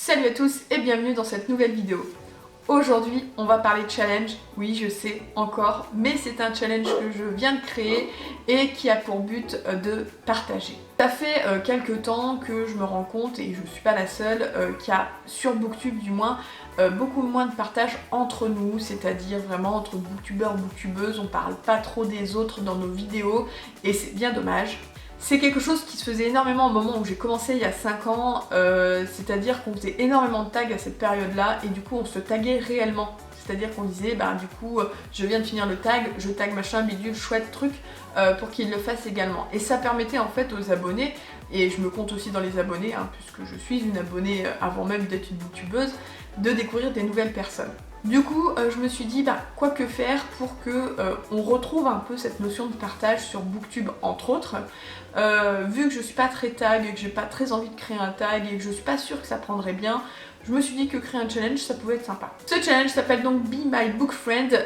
Salut à tous et bienvenue dans cette nouvelle vidéo. Aujourd'hui, on va parler de challenge. Oui, je sais, encore, mais c'est un challenge que je viens de créer et qui a pour but de partager. Ça fait quelques temps que je me rends compte, et je ne suis pas la seule, qu'il y a sur Booktube du moins, beaucoup moins de partage entre nous, c'est-à-dire vraiment entre booktubeurs, booktubeuses, on parle pas trop des autres dans nos vidéos et c'est bien dommage. C'est quelque chose qui se faisait énormément au moment où j'ai commencé il y a 5 ans, c'est-à-dire qu'on faisait énormément de tags à cette période-là et du coup on se taguait réellement. C'est-à-dire qu'on disait, du coup, je viens de finir le tag, je tag machin, bidule, chouette truc, pour qu'il le fasse également. Et ça permettait en fait aux abonnés, et je me compte aussi dans les abonnés, puisque je suis une abonnée avant même d'être une booktubeuse, de découvrir des nouvelles personnes. Du coup, je me suis dit, quoi que faire pour que on retrouve un peu cette notion de partage sur Booktube entre autres. Vu que je suis pas très tag, que j'ai pas très envie de créer un tag et que je suis pas sûre que ça prendrait bien, je me suis dit que créer un challenge ça pouvait être sympa. Ce challenge s'appelle donc Be My Book Friend.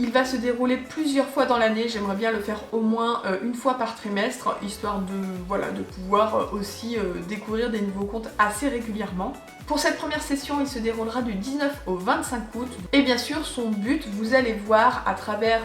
Il va se dérouler plusieurs fois dans l'année. J'aimerais bien le faire au moins une fois par trimestre, histoire de pouvoir aussi découvrir des nouveaux comptes assez régulièrement. Pour cette première session, il se déroulera du 19 au 25 août. Et bien sûr, son but, vous allez voir à travers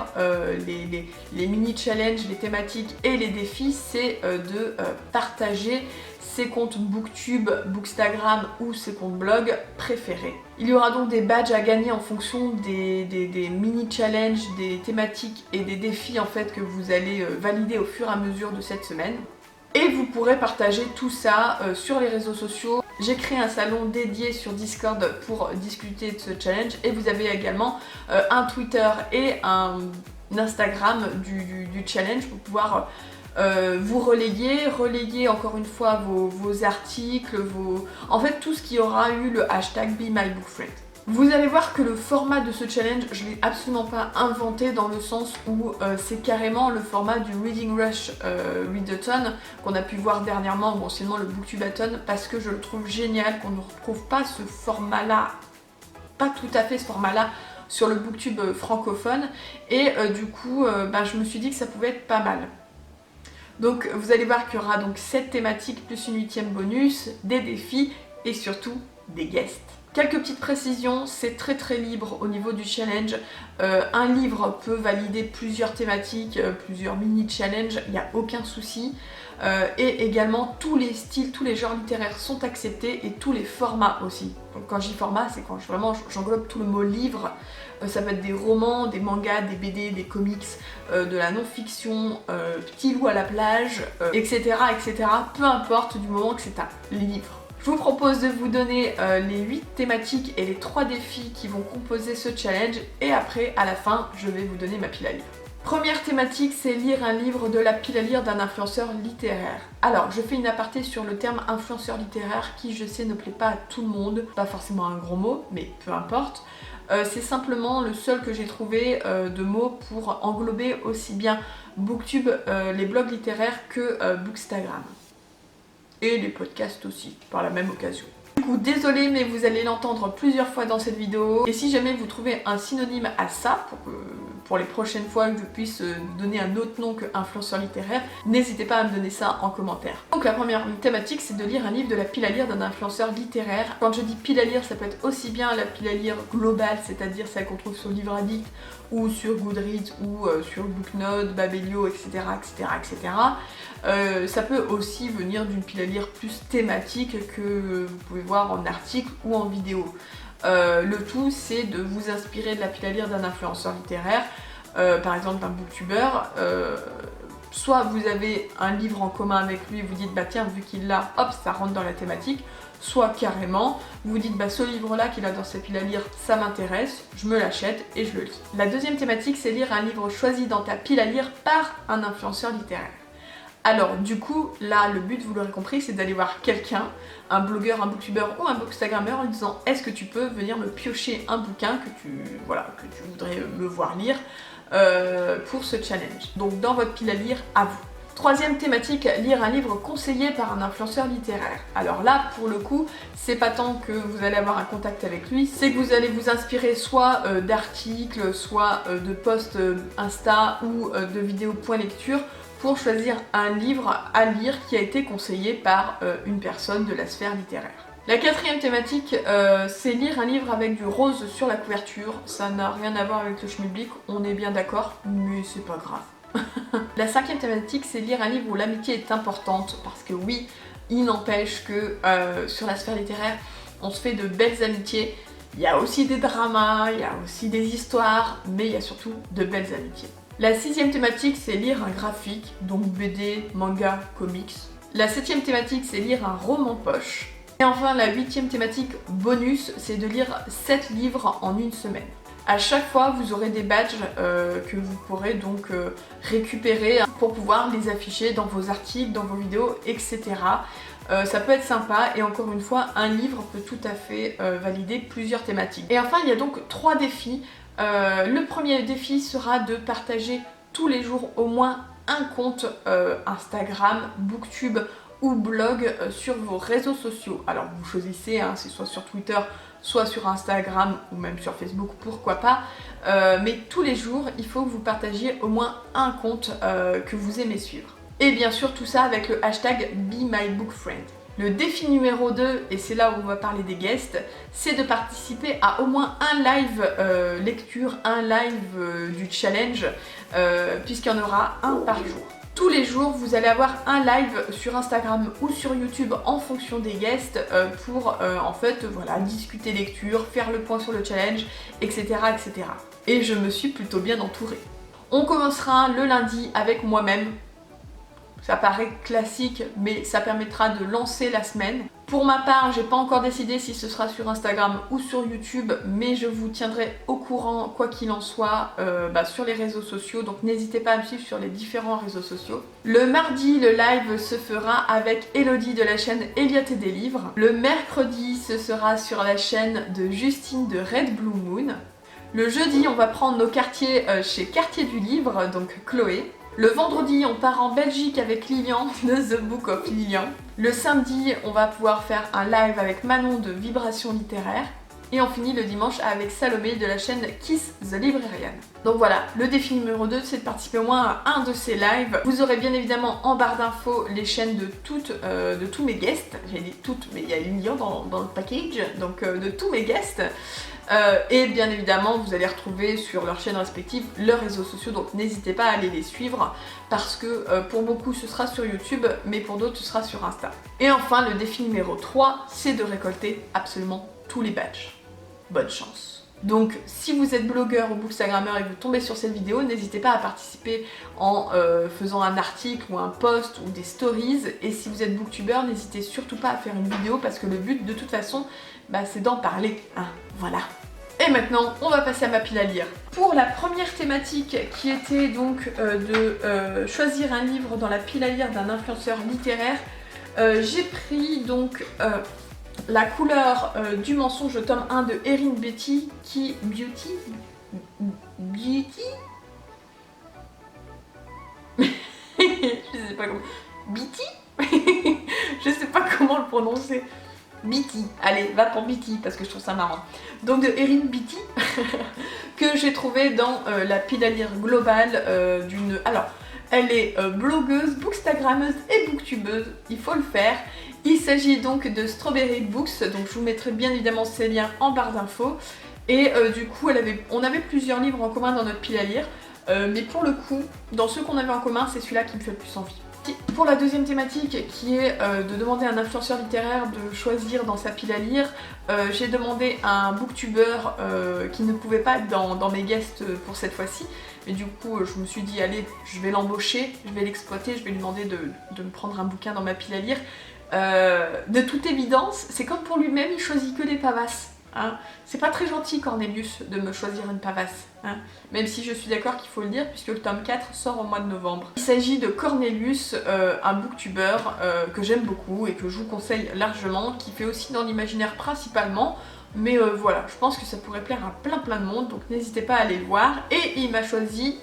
les mini-challenges, les thématiques et les défis, c'est de partager ses comptes Booktube, Bookstagram ou ses comptes blog préférés. Il y aura donc des badges à gagner en fonction des mini-challenges, des thématiques et des défis en fait que vous allez valider au fur et à mesure de cette semaine. Et vous pourrez partager tout ça sur les réseaux sociaux. J'ai créé un salon dédié sur Discord pour discuter de ce challenge et vous avez également un Twitter et un Instagram du challenge pour pouvoir vous relayer encore une fois vos articles, en fait tout ce qui aura eu le hashtag BeMyBookFriend. Vous allez voir que le format de ce challenge, je ne l'ai absolument pas inventé dans le sens où c'est carrément le format du Reading Rush Readathon qu'on a pu voir dernièrement, ou anciennement le Booktubeathon, parce que je le trouve génial qu'on ne retrouve pas ce format-là, pas tout à fait ce format-là, sur le Booktube francophone. Et du coup, je me suis dit que ça pouvait être pas mal. Donc vous allez voir qu'il y aura donc 7 thématiques plus une 8e bonus, des défis et surtout des guests. Quelques petites précisions, c'est très libre au niveau du challenge. Un livre peut valider plusieurs thématiques, plusieurs mini-challenges, il n'y a aucun souci. Et également tous les styles, tous les genres littéraires sont acceptés et tous les formats aussi. Donc quand je dis format, c'est quand vraiment j'englobe tout le mot livre. Ça peut être des romans, des mangas, des BD, des comics, de la non-fiction, Petit loup à la plage, etc. Peu importe du moment que c'est un livre. Je vous propose de vous donner les 8 thématiques et les 3 défis qui vont composer ce challenge et après, à la fin, je vais vous donner ma pile à lire. Première thématique, c'est lire un livre de la pile à lire d'un influenceur littéraire. Alors, je fais une aparté sur le terme influenceur littéraire qui, je sais, ne plaît pas à tout le monde. Pas forcément un gros mot, mais peu importe. C'est simplement le seul que j'ai trouvé de mots pour englober aussi bien Booktube, les blogs littéraires que Bookstagram. Et les podcasts aussi, par la même occasion. Du coup, désolé, mais vous allez l'entendre plusieurs fois dans cette vidéo. Et si jamais vous trouvez un synonyme à ça, pour les prochaines fois que je puisse donner un autre nom que influenceur littéraire, n'hésitez pas à me donner ça en commentaire. Donc la première thématique, c'est de lire un livre de la pile à lire d'un influenceur littéraire. Quand je dis pile à lire, ça peut être aussi bien la pile à lire globale, c'est-à-dire celle qu'on trouve sur Livre Addict, ou sur Goodreads, ou sur Booknote, Babelio, etc. Ça peut aussi venir d'une pile à lire plus thématique que vous pouvez voir en article ou en vidéo. Le tout, c'est de vous inspirer de la pile à lire d'un influenceur littéraire, par exemple d'un booktubeur. Soit vous avez un livre en commun avec lui et vous dites tiens, vu qu'il l'a, hop, ça rentre dans la thématique. Soit carrément, vous dites ce livre-là qu'il a dans sa pile à lire, ça m'intéresse, je me l'achète et je le lis. La deuxième thématique, c'est lire un livre choisi dans ta pile à lire par un influenceur littéraire. Alors du coup, là, le but, vous l'aurez compris, c'est d'aller voir quelqu'un, un blogueur, un booktubeur ou un bookstagrammeur en disant est-ce que tu peux venir me piocher un bouquin que tu voudrais me voir lire pour ce challenge. Donc dans votre pile à lire, à vous. Troisième thématique, lire un livre conseillé par un influenceur littéraire. Alors là, pour le coup, c'est pas tant que vous allez avoir un contact avec lui, c'est que vous allez vous inspirer soit d'articles, soit de posts Insta ou de vidéos point lecture pour choisir un livre à lire qui a été conseillé par une personne de la sphère littéraire. La quatrième thématique, c'est lire un livre avec du rose sur la couverture. Ça n'a rien à voir avec le schmilblick, on est bien d'accord, mais c'est pas grave. La cinquième thématique, c'est lire un livre où l'amitié est importante, parce que oui, il n'empêche que sur la sphère littéraire, on se fait de belles amitiés. Il y a aussi des dramas, il y a aussi des histoires, mais il y a surtout de belles amitiés. La sixième thématique, c'est lire un graphique, donc BD, manga, comics. La septième thématique, c'est lire un roman poche. Et enfin, la huitième thématique bonus, c'est de lire 7 livres en une semaine. À chaque fois, vous aurez des badges que vous pourrez donc récupérer pour pouvoir les afficher dans vos articles, dans vos vidéos, etc. Ça peut être sympa et encore une fois, un livre peut tout à fait valider plusieurs thématiques. Et enfin, il y a donc 3 défis. Le premier défi sera de partager tous les jours au moins un compte Instagram, Booktube ou blog sur vos réseaux sociaux. Alors vous choisissez, hein, c'est soit sur Twitter, soit sur Instagram ou même sur Facebook, pourquoi pas. Mais tous les jours, il faut que vous partagiez au moins un compte que vous aimez suivre. Et bien sûr, tout ça avec le hashtag BeMyBookFriend. Le défi numéro 2, et c'est là où on va parler des guests, c'est de participer à au moins un live lecture, un live du challenge, puisqu'il y en aura un par jour. Tous les jours, vous allez avoir un live sur Instagram ou sur YouTube en fonction des guests pour en fait voilà, discuter lecture, faire le point sur le challenge, etc., etc. Et je me suis plutôt bien entourée. On commencera le lundi avec moi-même. Ça paraît classique, mais ça permettra de lancer la semaine. Pour ma part, j'ai pas encore décidé si ce sera sur Instagram ou sur YouTube, mais je vous tiendrai au courant, quoi qu'il en soit, sur les réseaux sociaux. Donc n'hésitez pas à me suivre sur les différents réseaux sociaux. Le mardi, le live se fera avec Elodie de la chaîne Elliot et des livres. Le mercredi, ce sera sur la chaîne de Justine de Red Blue Moon. Le jeudi, on va prendre nos quartiers chez Quartier du Livre, donc Chloé. Le vendredi, on part en Belgique avec Lilian de The Book of Lilian. Le samedi, on va pouvoir faire un live avec Manon de Vibration Littéraire. Et on finit le dimanche avec Salomé de la chaîne Kiss the Librarian. Donc voilà, le défi numéro 2, c'est de participer au moins à un de ces lives. Vous aurez bien évidemment en barre d'infos les chaînes de tous mes guests. J'ai dit toutes, mais il y a Lilian dans le package, donc de tous mes guests. Et bien évidemment, vous allez retrouver sur leurs chaînes respectives leurs réseaux sociaux, donc n'hésitez pas à aller les suivre parce que pour beaucoup ce sera sur YouTube, mais pour d'autres ce sera sur Insta. Et enfin, le défi numéro 3, c'est de récolter absolument tous les badges. Bonne chance! Donc si vous êtes blogueur ou bookstagrammeur et que vous tombez sur cette vidéo, n'hésitez pas à participer en faisant un article ou un post ou des stories. Et si vous êtes booktubeur, n'hésitez surtout pas à faire une vidéo parce que le but de toute façon, c'est d'en parler. Hein, voilà. Et maintenant, on va passer à ma pile à lire. Pour la première thématique qui était donc de choisir un livre dans la pile à lire d'un influenceur littéraire, j'ai pris donc La couleur du mensonge, tome 1 de Erin Beatty, Beauty Je sais pas comment... Beatty Je sais pas comment le prononcer. Beatty, allez, va pour Beatty parce que je trouve ça marrant. Donc de Erin Beatty, que j'ai trouvé dans la pile à lire globale d'une... Alors, elle est blogueuse, bookstagrammeuse et booktubeuse, il faut le faire. Il s'agit donc de Strawberry Books, donc je vous mettrai bien évidemment ces liens en barre d'infos. Et du coup, on avait plusieurs livres en commun dans notre pile à lire, mais pour le coup, dans ceux qu'on avait en commun, c'est celui-là qui me fait le plus envie. Pour la deuxième thématique, qui est de demander à un influenceur littéraire de choisir dans sa pile à lire, j'ai demandé à un booktuber qui ne pouvait pas être dans mes guests pour cette fois-ci, mais du coup je me suis dit allez, je vais l'embaucher, je vais l'exploiter, je vais lui demander de me prendre un bouquin dans ma pile à lire. De toute évidence, c'est comme pour lui-même, il choisit que des pavasses. Hein. C'est pas très gentil Cornelius de me choisir une pavasse, hein. Même si je suis d'accord qu'il faut le dire puisque le tome 4 sort au mois de novembre. Il s'agit de Cornelius, un booktuber que j'aime beaucoup et que je vous conseille largement, qui fait aussi dans l'imaginaire principalement, mais voilà, je pense que ça pourrait plaire à plein de monde, donc n'hésitez pas à aller le voir. Et il m'a choisi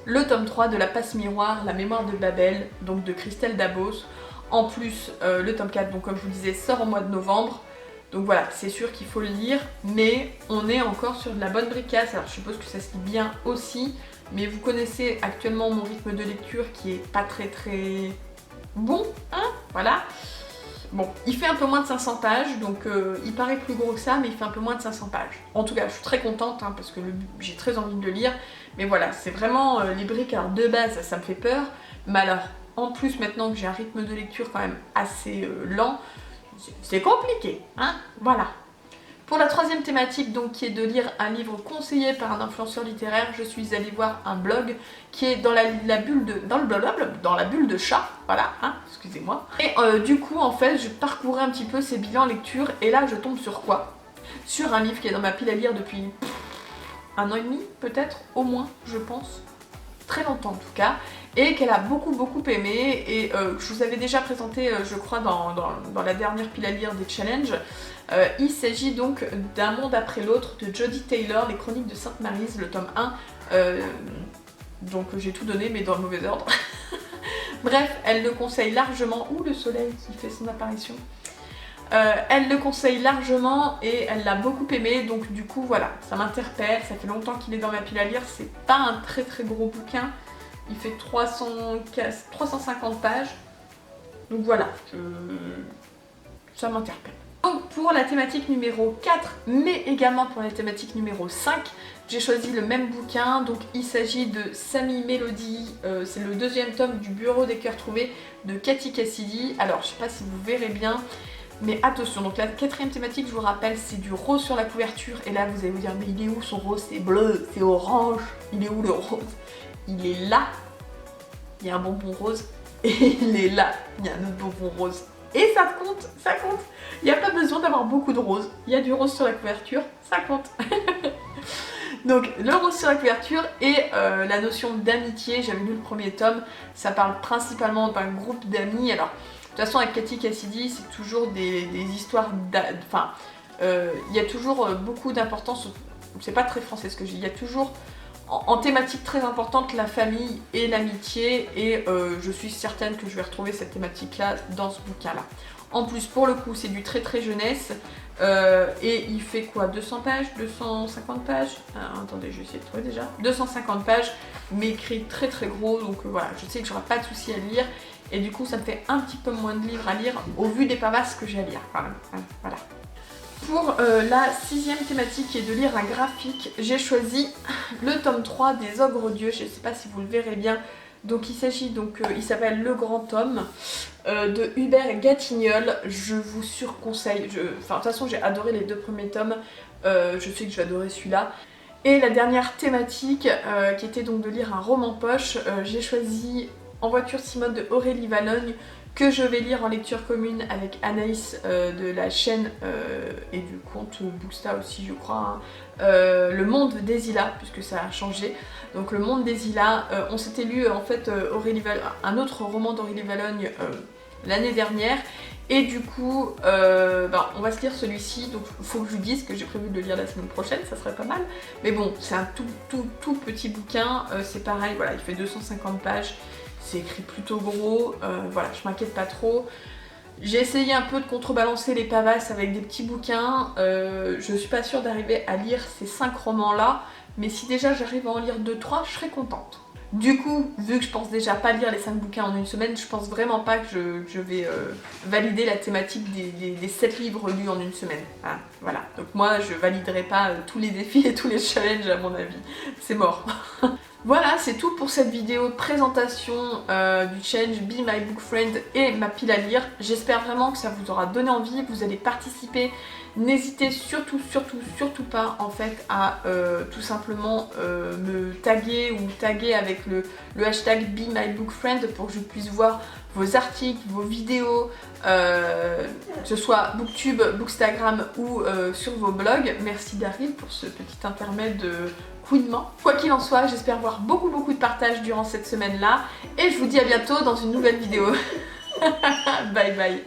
le tome 3 de La Passe Miroir, La Mémoire de Babel, donc de Christelle Dabos. En plus, le tome 4, donc comme je vous disais, sort au mois de novembre. Donc voilà, c'est sûr qu'il faut le lire, mais on est encore sur de la bonne bricasse. Alors je suppose que ça se lit bien aussi, mais vous connaissez actuellement mon rythme de lecture qui est pas très bon, hein, voilà. Bon, il fait un peu moins de 500 pages, donc il paraît plus gros que ça, mais il fait un peu moins de 500 pages. En tout cas, je suis très contente, hein, parce que j'ai très envie de le lire. Mais voilà, c'est vraiment les briques. Alors de base, ça me fait peur. Mais alors, en plus, maintenant que j'ai un rythme de lecture quand même assez lent, c'est compliqué, hein. Voilà. Pour la troisième thématique, donc, qui est de lire un livre conseillé par un influenceur littéraire, je suis allée voir un blog qui est dans la bulle de chat, voilà, hein, excusez-moi. Et du coup, en fait, je parcourais un petit peu ces bilans lecture, et là, je tombe sur quoi? Sur un livre qui est dans ma pile à lire depuis 1 an et demi, peut-être, au moins, je pense. Très longtemps en tout cas, et qu'elle a beaucoup aimé, et je vous avais déjà présenté, je crois, dans la dernière pile à lire des challenges. Il s'agit donc d'Un monde après l'autre de Jodie Taylor, les chroniques de Sainte-Maryse, le tome 1. Donc j'ai tout donné, mais dans le mauvais ordre. Bref, elle le conseille largement. Ouh, le soleil qui fait son apparition. Elle le conseille largement et elle l'a beaucoup aimé, donc du coup voilà, ça m'interpelle, ça fait longtemps qu'il est dans ma pile à lire, c'est pas un très gros bouquin, il fait 350 pages, donc voilà, ça m'interpelle. Donc pour la thématique numéro 4, mais également pour la thématique numéro 5, j'ai choisi le même bouquin, donc il s'agit de Sami Mélodie, c'est le 2e tome du Bureau des cœurs trouvés de Cathy Cassidy. Alors je sais pas si vous verrez bien, mais attention, donc la 4e thématique, je vous rappelle, c'est du rose sur la couverture. Et là, vous allez vous dire, mais il est où son rose? C'est bleu, c'est orange. Il est où le rose? Il est là. Il y a un bonbon rose. Et il est là. Il y a un autre bonbon rose. Et ça compte, ça compte. Il n'y a pas besoin d'avoir beaucoup de rose. Il y a du rose sur la couverture, ça compte. Donc le rose sur la couverture et la notion d'amitié. J'avais lu le 1er tome. Ça parle principalement d'un groupe d'amis. Alors, de toute façon, avec Cathy Cassidy, c'est toujours des histoires... Enfin, il y a toujours beaucoup d'importance... C'est pas très français ce que je dis. Il y a toujours, en thématique très importante, la famille et l'amitié. Et je suis certaine que je vais retrouver cette thématique-là dans ce bouquin-là. En plus, pour le coup, c'est du très jeunesse. Et il fait quoi, 200 pages, 250 pages, attendez, je vais essayer de trouver déjà, 250 pages, mais écrit très gros, donc voilà, je sais que j'aurai pas de souci à le lire, et du coup ça me fait un petit peu moins de livres à lire, au vu des pavasses que j'ai à lire quand même, voilà. Pour la 6e thématique qui est de lire un graphique, j'ai choisi le tome 3 des Ogres Dieux, je sais pas si vous le verrez bien. Donc il s'agit il s'appelle Le Grand Tome de Hubert Gatignol. Je vous surconseille, enfin de toute façon j'ai adoré les 2 premiers tomes, je sais que je vais adorer celui-là. Et la dernière thématique qui était donc de lire un roman poche, j'ai choisi En voiture Simone de Aurélie Valogne, que je vais lire en lecture commune avec Anaïs de la chaîne et du compte Booksta aussi je crois, hein. Le monde des Ilas, puisque ça a changé. Donc le monde des Ilas, on s'était lu en fait un autre roman d'Aurélie Valogne l'année dernière. Et du coup, on va se lire celui-ci, donc il faut que je vous dise que j'ai prévu de le lire la semaine prochaine, ça serait pas mal. Mais bon, c'est un tout petit bouquin, c'est pareil, voilà, il fait 250 pages. C'est écrit plutôt gros, voilà, je m'inquiète pas trop. J'ai essayé un peu de contrebalancer les pavasses avec des petits bouquins. Je suis pas sûre d'arriver à lire ces 5 romans-là, mais si déjà j'arrive à en lire 2-3, je serais contente. Du coup, vu que je pense déjà pas lire les 5 bouquins en une semaine, je pense vraiment pas que je vais valider la thématique des 7 livres lus en une semaine. Hein, voilà, donc moi je validerai pas tous les défis et tous les challenges à mon avis. C'est mort. Voilà, c'est tout pour cette vidéo de présentation du challenge Be My Book Friend et ma pile à lire. J'espère vraiment que ça vous aura donné envie, que vous allez participer. N'hésitez surtout pas en fait à tout simplement me taguer ou taguer avec le hashtag Be My Book Friend pour que je puisse voir vos articles, vos vidéos, que ce soit Booktube, Bookstagram ou sur vos blogs. Merci Daryl pour ce petit intermède couinement. Quoi qu'il en soit, j'espère voir beaucoup de partage durant cette semaine-là et je vous dis à bientôt dans une nouvelle vidéo. Bye bye.